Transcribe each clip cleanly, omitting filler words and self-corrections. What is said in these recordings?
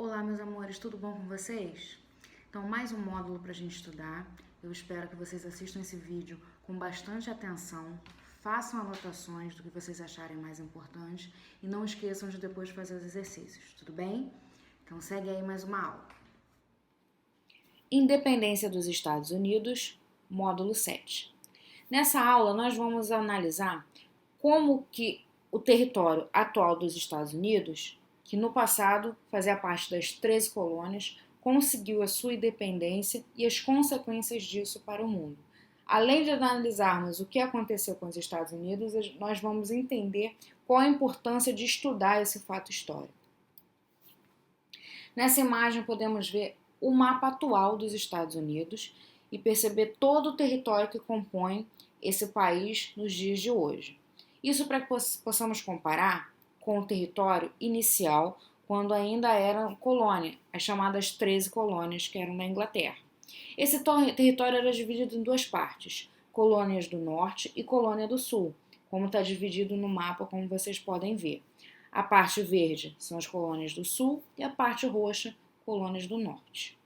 Olá, meus amores, tudo bom com vocês? Então, mais um módulo para a gente estudar. Eu espero que vocês assistam esse vídeo com bastante atenção, façam anotações do que vocês acharem mais importante e não esqueçam de depois fazer os exercícios, tudo bem? Então, segue aí mais uma aula. Independência dos Estados Unidos, módulo 7. Nessa aula, nós vamos analisar como que o território atual dos Estados Unidos, que no passado fazia parte das 13 colônias, conseguiu a sua independência e as consequências disso para o mundo. Além de analisarmos o que aconteceu com os Estados Unidos, nós vamos entender qual a importância de estudar esse fato histórico. Nessa imagem podemos ver o mapa atual dos Estados Unidos e perceber todo o território que compõe esse país nos dias de hoje. Isso para que possamos comparar com o território inicial, quando ainda era colônia, as chamadas 13 colônias que eram da Inglaterra. Esse território era dividido em duas partes, colônias do norte e colônia do sul, como está dividido no mapa, como vocês podem ver. A parte verde são as colônias do sul e a parte roxa, colônias do norte.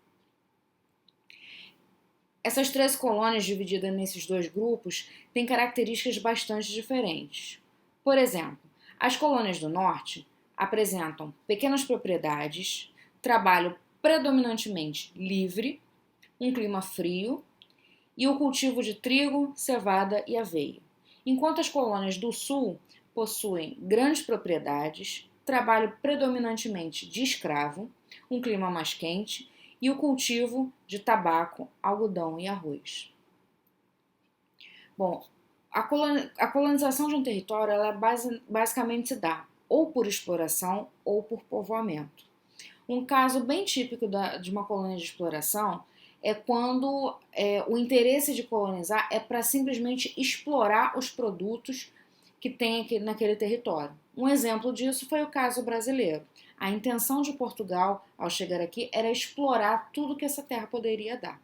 Essas 13 colônias divididas nesses dois grupos têm características bastante diferentes. Por exemplo, as colônias do norte apresentam pequenas propriedades, trabalho predominantemente livre, um clima frio e o cultivo de trigo, cevada e aveia. Enquanto as colônias do sul possuem grandes propriedades, trabalho predominantemente de escravo, um clima mais quente e o cultivo de tabaco, algodão e arroz. Bom, a colonização de um território ela basicamente se dá ou por exploração ou por povoamento. Um caso bem típico de uma colônia de exploração é quando o interesse de colonizar é para simplesmente explorar os produtos que tem aqui naquele território. Um exemplo disso foi o caso brasileiro. A intenção de Portugal, ao chegar aqui, era explorar tudo que essa terra poderia dar.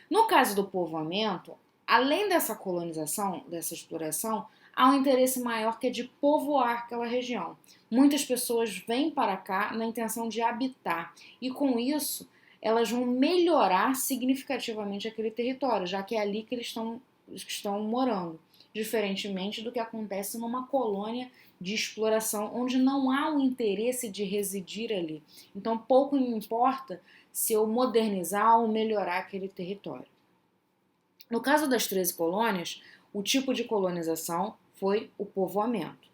No caso do povoamento, além dessa colonização, dessa exploração, há um interesse maior que é de povoar aquela região. Muitas pessoas vêm para cá na intenção de habitar e com isso elas vão melhorar significativamente aquele território, já que é ali que eles estão morando, diferentemente do que acontece numa colônia de exploração, onde não há o interesse de residir ali. Então, pouco me importa se eu modernizar ou melhorar aquele território. No caso das 13 colônias, o tipo de colonização foi o povoamento.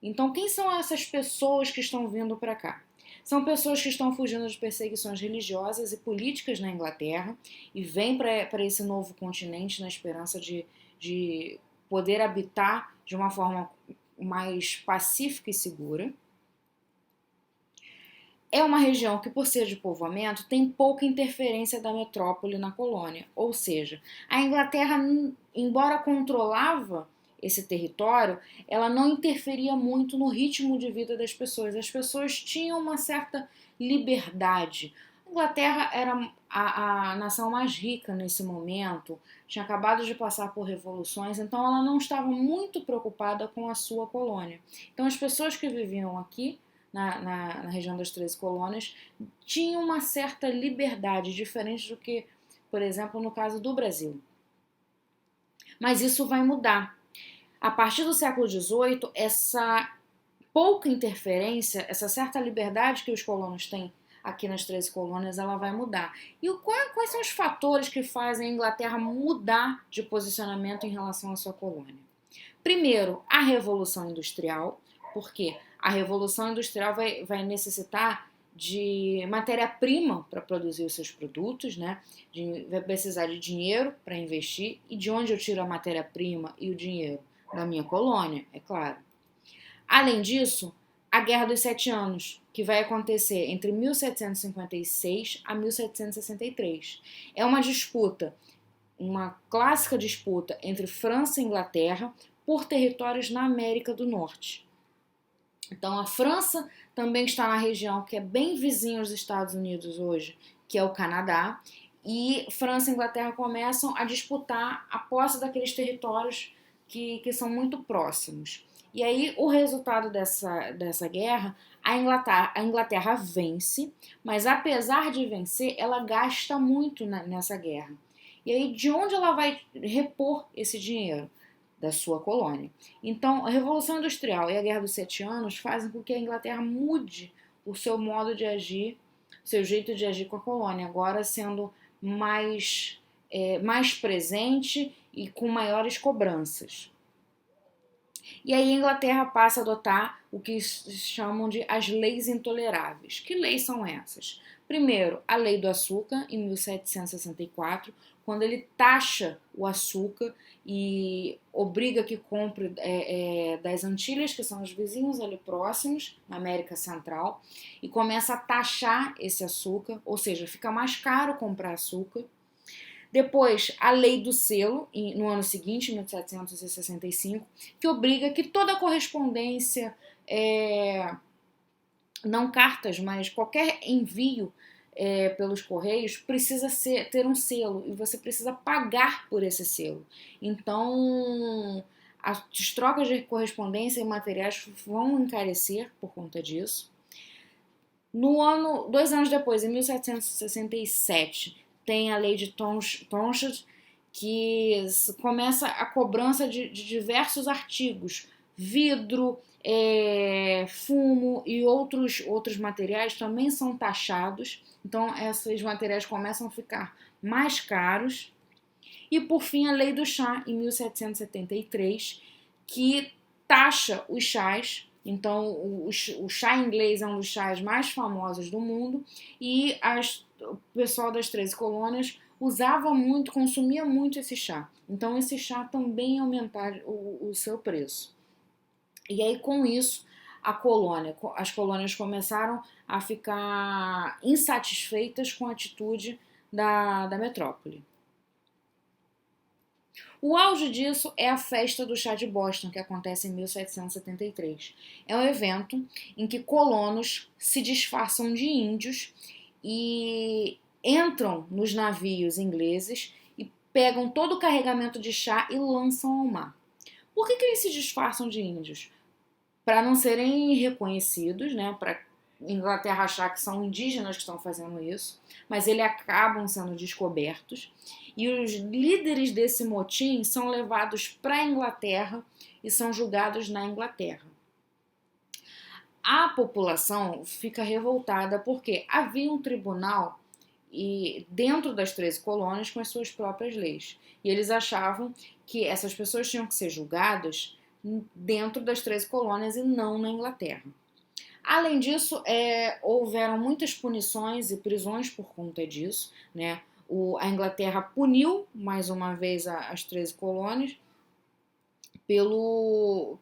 Então, quem são essas pessoas que estão vindo para cá? São pessoas que estão fugindo de perseguições religiosas e políticas na Inglaterra e vêm para esse novo continente na esperança de poder habitar de uma forma mais pacífica e segura. É uma região que, por ser de povoamento, tem pouca interferência da metrópole na colônia. Ou seja, a Inglaterra, embora controlava esse território, ela não interferia muito no ritmo de vida das pessoas. As pessoas tinham uma certa liberdade. A Inglaterra era a nação mais rica nesse momento, tinha acabado de passar por revoluções, então ela não estava muito preocupada com a sua colônia. Então as pessoas que viviam aqui na região das 13 colônias tinham uma certa liberdade, diferente do que, por exemplo, no caso do Brasil. Mas isso vai mudar. A partir do século XVIII, essa pouca interferência, essa certa liberdade que os colonos têm aqui nas 13 colônias, ela vai mudar. E quais são os fatores que fazem a Inglaterra mudar de posicionamento em relação à sua colônia? Primeiro, a Revolução Industrial, porque a Revolução Industrial vai necessitar de matéria-prima para produzir os seus produtos, né? Vai precisar de dinheiro para investir. E de onde eu tiro a matéria-prima e o dinheiro? Da minha colônia, é claro. Além disso, a Guerra dos Sete Anos, que vai acontecer entre 1756 a 1763. É uma disputa, uma clássica disputa entre França e Inglaterra por territórios na América do Norte. Então, a França também está na região que é bem vizinha aos Estados Unidos hoje, que é o Canadá, e França e Inglaterra começam a disputar a posse daqueles territórios que são muito próximos. E aí, o resultado dessa guerra A Inglaterra vence, mas apesar de vencer, ela gasta muito nessa guerra. E aí, de onde ela vai repor esse dinheiro? Da sua colônia. Então, a Revolução Industrial e a Guerra dos Sete Anos fazem com que a Inglaterra mude o seu modo de agir, o seu jeito de agir com a colônia, agora sendo mais presente e com maiores cobranças. E aí a Inglaterra passa a adotar o que chamam de as leis intoleráveis. Que leis são essas? Primeiro, a Lei do Açúcar, em 1764, quando ele taxa o açúcar e obriga que compre das Antilhas, que são os vizinhos ali próximos, na América Central, e começa a taxar esse açúcar, ou seja, fica mais caro comprar açúcar. Depois, a Lei do Selo, no ano seguinte, em 1765, que obriga que toda correspondência, não cartas, mas qualquer envio pelos correios, precisa ter um selo e você precisa pagar por esse selo. Então, as trocas de correspondência e materiais vão encarecer por conta disso. 2 anos depois, em 1767, tem a lei de Townshend, que começa a cobrança de diversos artigos, vidro, fumo e outros materiais também são taxados, então esses materiais começam a ficar mais caros. E por fim a lei do chá, em 1773, que taxa os chás. Então, o chá inglês é um dos chás mais famosos do mundo e o pessoal das 13 colônias usava muito, consumia muito esse chá. Então, esse chá também aumentava o seu preço. E aí, com isso, as colônias começaram a ficar insatisfeitas com a atitude da metrópole. O auge disso é a Festa do Chá de Boston, que acontece em 1773. É um evento em que colonos se disfarçam de índios e entram nos navios ingleses e pegam todo o carregamento de chá e lançam ao mar. Por que eles se disfarçam de índios? Para não serem reconhecidos, né? Para Inglaterra achar que são indígenas que estão fazendo isso, mas eles acabam sendo descobertos e os líderes desse motim são levados para a Inglaterra e são julgados na Inglaterra. A população fica revoltada porque havia um tribunal dentro das 13 colônias com as suas próprias leis e eles achavam que essas pessoas tinham que ser julgadas dentro das 13 colônias e não na Inglaterra. Além disso, houveram muitas punições e prisões por conta disso, né? A Inglaterra puniu, mais uma vez, as 13 colônias pelo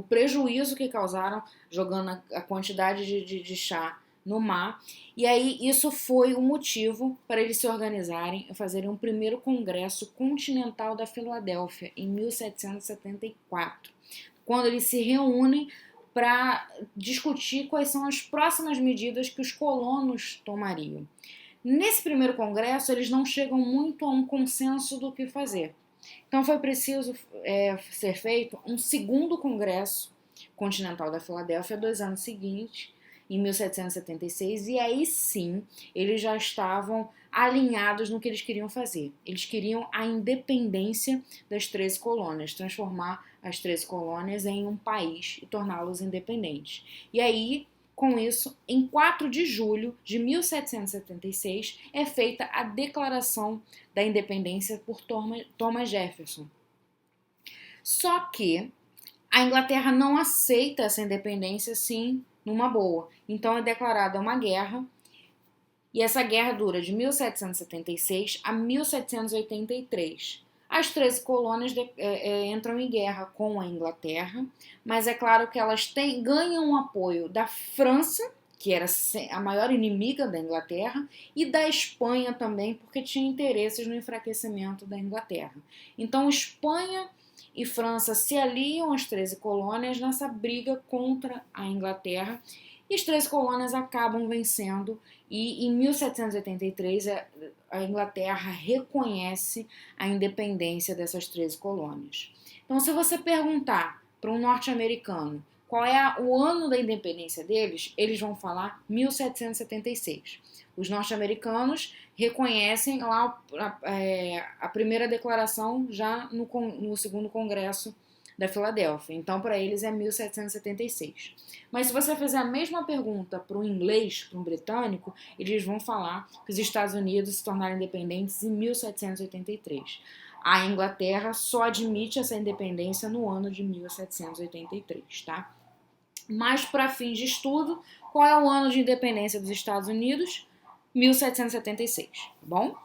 prejuízo que causaram jogando a quantidade de chá no mar. E aí isso foi o motivo para eles se organizarem e fazerem um primeiro congresso continental da Filadélfia, em 1774, quando eles se reúnem para discutir quais são as próximas medidas que os colonos tomariam. Nesse primeiro congresso, eles não chegam muito a um consenso do que fazer. Então foi preciso ser feito um segundo congresso continental da Filadélfia 2 anos seguintes, em 1776, e aí sim eles já estavam alinhados no que eles queriam fazer. Eles queriam a independência das 13 colônias, transformar as 13 colônias em um país e torná-los independentes. E aí, com isso, em 4 de julho de 1776, é feita a Declaração da Independência por Thomas Jefferson. Só que a Inglaterra não aceita essa independência assim numa boa. Então é declarada uma guerra e essa guerra dura de 1776 a 1783. As 13 colônias entram em guerra com a Inglaterra, mas é claro que elas ganham o apoio da França, que era a maior inimiga da Inglaterra, e da Espanha também, porque tinha interesses no enfraquecimento da Inglaterra. Então Espanha e França se aliam às 13 colônias nessa briga contra a Inglaterra e as 13 colônias acabam vencendo e em 1783 a Inglaterra reconhece a independência dessas 13 colônias. Então, se você perguntar para um norte-americano qual é o ano da independência deles, eles vão falar 1776. Os norte-americanos reconhecem lá a primeira declaração já no segundo congresso da Filadélfia. Então, para eles é 1776. Mas se você fizer a mesma pergunta para um inglês, para um britânico, eles vão falar que os Estados Unidos se tornaram independentes em 1783. A Inglaterra só admite essa independência no ano de 1783, tá? Mas para fins de estudo, qual é o ano de independência dos Estados Unidos? 1776, tá bom?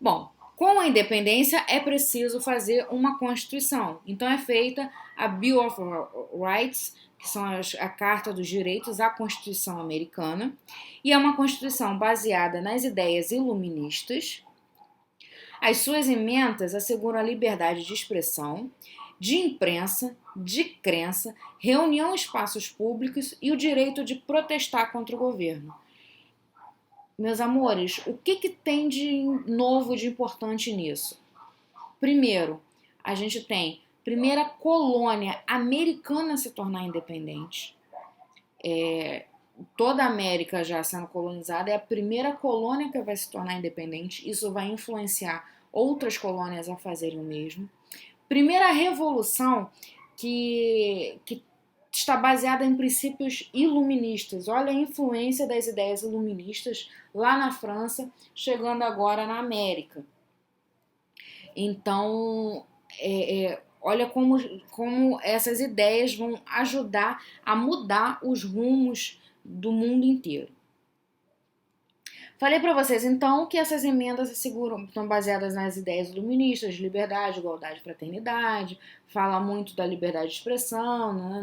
Bom, com a independência é preciso fazer uma Constituição. Então é feita a Bill of Rights, que são a Carta dos Direitos, a Constituição Americana, e é uma Constituição baseada nas ideias iluministas. As suas emendas asseguram a liberdade de expressão, de imprensa, de crença, reunião em espaços públicos e o direito de protestar contra o governo. Meus amores, o que tem de novo, de importante nisso? Primeiro, a gente tem a primeira colônia americana a se tornar independente. Toda a América já sendo colonizada, é a primeira colônia que vai se tornar independente. Isso vai influenciar outras colônias a fazerem o mesmo. Primeira revolução que está baseada em princípios iluministas. Olha a influência das ideias iluministas lá na França, chegando agora na América. Então, olha como essas ideias vão ajudar a mudar os rumos do mundo inteiro. Falei para vocês, então, que essas emendas estão baseadas nas ideias iluministas de liberdade, igualdade, fraternidade, fala muito da liberdade de expressão,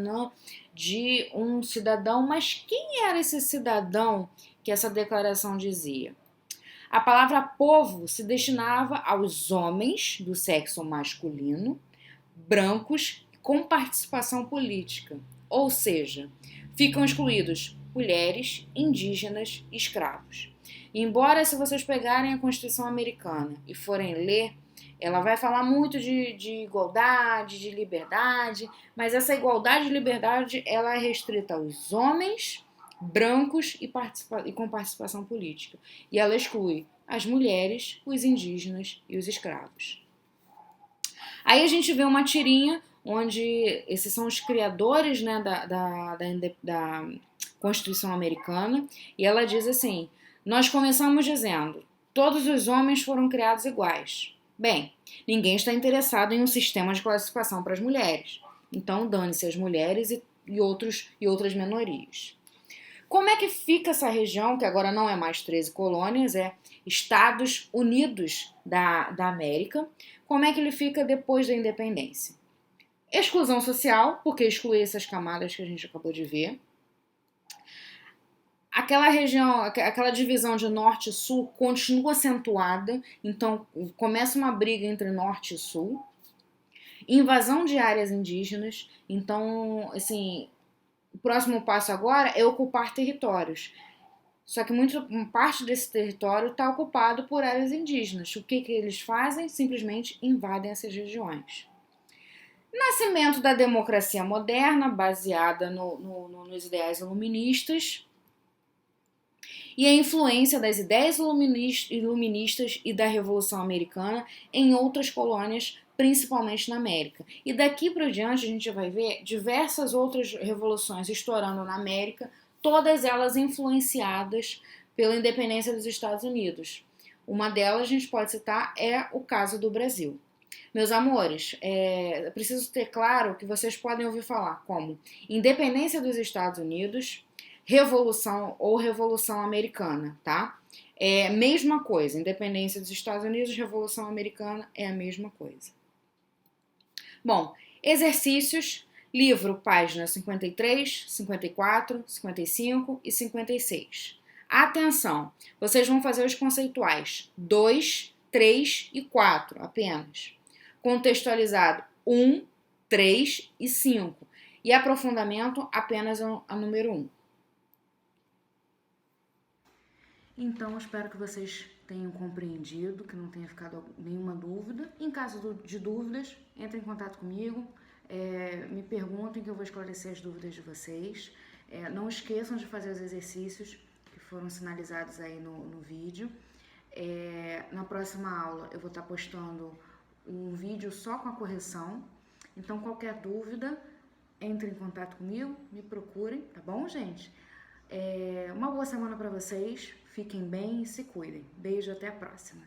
de um cidadão. Mas quem era esse cidadão que essa declaração dizia? A palavra povo se destinava aos homens do sexo masculino, brancos, com participação política. Ou seja, ficam excluídos mulheres, indígenas e escravos. Embora, se vocês pegarem a Constituição Americana e forem ler, ela vai falar muito de igualdade, de liberdade, mas essa igualdade e liberdade ela é restrita aos homens brancos e com participação política. E ela exclui as mulheres, os indígenas e os escravos. Aí a gente vê uma tirinha onde esses são os criadores, né, da Constituição Americana, e ela diz assim: nós começamos dizendo, todos os homens foram criados iguais. Bem, ninguém está interessado em um sistema de classificação para as mulheres. Então, dane-se as mulheres e outras minorias. Como é que fica essa região, que agora não é mais 13 colônias, é Estados Unidos da América? Como é que ele fica depois da independência? Exclusão social, porque exclui essas camadas que a gente acabou de ver. Aquela região, aquela divisão de norte e sul continua acentuada, então começa uma briga entre norte e sul. Invasão de áreas indígenas, então, assim, o próximo passo agora é ocupar territórios. Só que parte desse território está ocupado por áreas indígenas. O que eles fazem? Simplesmente invadem essas regiões. Nascimento da democracia moderna, baseada nos ideais iluministas, e a influência das ideias iluministas e da Revolução Americana em outras colônias, principalmente na América. E daqui para diante a gente vai ver diversas outras revoluções estourando na América, todas elas influenciadas pela independência dos Estados Unidos. Uma delas a gente pode citar é o caso do Brasil. Meus amores, preciso ter claro que vocês podem ouvir falar como independência dos Estados Unidos, revolução ou revolução americana, tá? É a mesma coisa, independência dos Estados Unidos, revolução americana é a mesma coisa. Bom, exercícios, livro, páginas 53, 54, 55 e 56. Atenção, vocês vão fazer os conceituais 2, 3 e 4 apenas. Contextualizado 1, 3 e 5. E aprofundamento apenas a número 1. Então, espero que vocês tenham compreendido, que não tenha ficado nenhuma dúvida. Em caso de dúvidas, entre em contato comigo. Me perguntem que eu vou esclarecer as dúvidas de vocês. Não esqueçam de fazer os exercícios que foram sinalizados aí no vídeo. Na próxima aula eu vou estar postando um vídeo só com a correção. Então, qualquer dúvida, entre em contato comigo, me procurem, tá bom, gente? Uma boa semana para vocês, fiquem bem e se cuidem. Beijo, até a próxima.